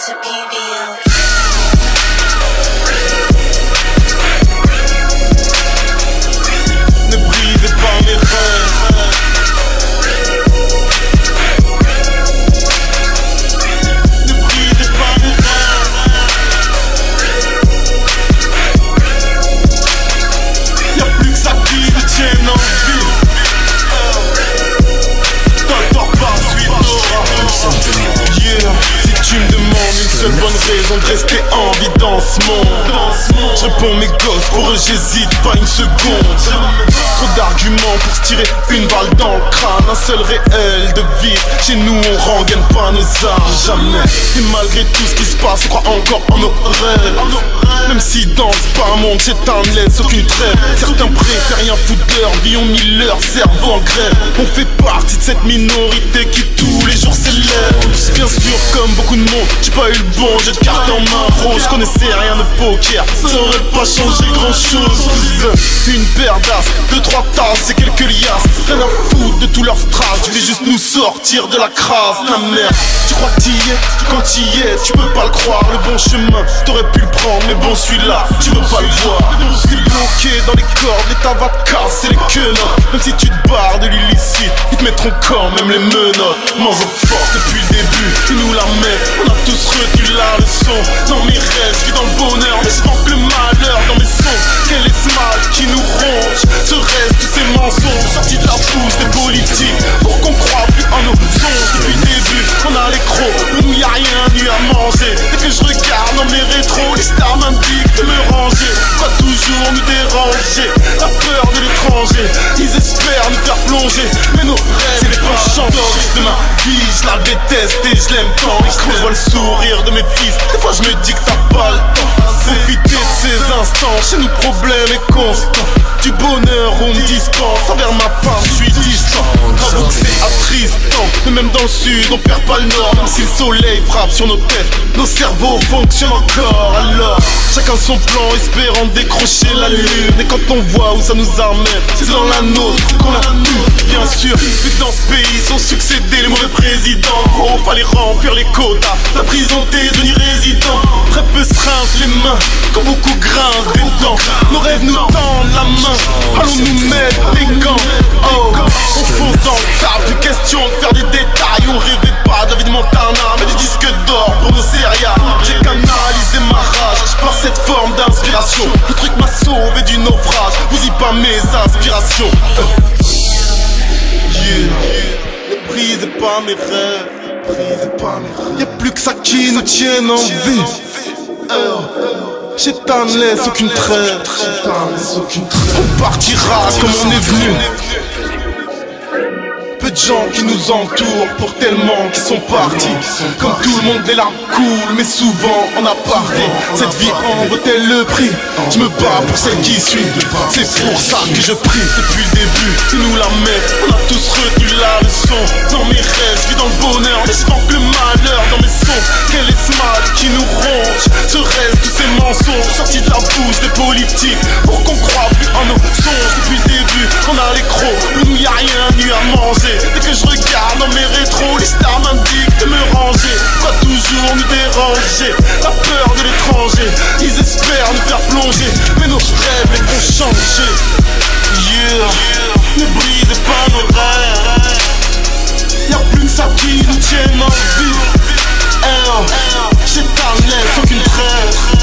to PBL. Ne brisez pas mes rêves. Ne brisez pas mes rêves. Y'a plus que ça qui me tienne en vie. T'entends pas suite aura. Yeah. Si tu me demandes une seule bonne raison de rester en vie dans ce monde, je réponds mes gosses, pour eux j'hésite pas une seconde. Trop d'arguments pour se tirer une balle dans le crâne. Un seul réel de vivre, chez nous on rengaine pas nos armes, jamais. Et malgré tout ce qui se passe, on croit encore en nos rêves. Même si dans ce bas monde s'éteint ne laisse aucune trêve. Certains préfèrent rien foutre de leur vie, ont mis leur cerveau en grève. On fait partie de cette minorité qui tous les jours s'élève. Bien sûr comme beaucoup de monde, j'ai pas eu le bon jet de carte en main, bro. Je connaissais rien de poker, ça aurait pas changé grand chose. Une paire d'as, deux, trois tasses et quelques liasses. Rien à foutre de tout leur strass, je vais juste nous sortir de la crasse. La merde, tu crois que t'y es, quand t'y es, tu peux pas le croire. Le bon chemin, t'aurais pu le prendre, mais bon celui-là, tu veux pas le voir. T'es bloqué dans les cordes, l'État va te casser les quenottes. Même si tu te barres de l'illicite, ils te mettront quand même les menottes. Mange force depuis le début, ils nous la mettent. On a tous retenu la leçon. Dans mes rêves, je vis dans le bonheur, mais je manque le malheur dans mes sons. Quel est ce mal qui nous ronge? Serait-ce tous ces mensonges sortis de la bouche des politiques pour qu'on croit plus en nos songes? Depuis le début, on a les crocs, pour nous y'a rien eu à manger. Dès que je regarde dans mes rétros, les stars m'indiquent de me ranger. Pas toujours nous déranger, la peur de l'étranger. Ils espèrent nous faire plonger, mais nos rêves, c'est les penchants de ma vie. Je la déteste et je l'aime tant. Et quand je vois le sourire de mes fils, des fois je me dis que t'as pas le temps. Profiter de ces instants, chez nous problème est constant. Du bonheur on me dispense, envers ma femme je suis distant. J'avoue que c'est attristant, mais même dans le sud on perd pas le nord. Même si le soleil frappe sur nos têtes, nos cerveaux fonctionnent encore. Alors, chacun son plan, espérant décrocher la lune. Et quand on voit où ça nous amène, c'est dans la nôtre qu'on a pu. Bien sûr, vu que dans ce pays sont succédés les mauvais présidents. Oh, fallait remplir les quotas, la prison t'es devenu résident. Très peu se rincent les mains, quand beaucoup grincent des dents. Nos rêves nous tendent la main, allons nous mettre les gants. Oh, on fonce dans le tas, plus question de faire des détails. On rêvait pas de la vie de Montana, mais des disques d'or pour nos céréales. J'ai canalisé ma rage par cette forme d'inspiration. Le truc m'a sauvé du naufrage, vous y pas mes inspirations. Ne brisez pas mes rêves, y'a plus que ça qui nous tienne en vie. Chétan ne laisse aucune trêve. On partira comme on est venu. Peu de gens qui nous entourent pour tellement qui sont partis. Comme tout le monde les larmes coulent, mais souvent en aparté. Cette vie en vaut-elle le prix? Je me bats pour celle qui suit. C'est pour ça que je prie depuis le début. Ils nous la mettent, on a tous retenu la leçon. Dans mes rêves, je vis dans le bonheur, mais je manque le malheur dans mes sons. Quel est ce mal qui nous ronge? Serait-ce tous ces mensonges sortis de la bouche des politiques pour qu'on croit plus en nos songes? Depuis le début, on a les crocs, mais nous y'a rien eu à manger. Dès que je regarde dans mes rétros, les stars m'indiquent de me ranger. Pas toujours nous déranger, la peur de l'étranger. Ils espèrent nous faire plonger, mais nos rêves les font changer. Ne brisez pas nos rêves, y'a plus que ça qui nous tienne en vie. Chétan ne laisse aucune trêve.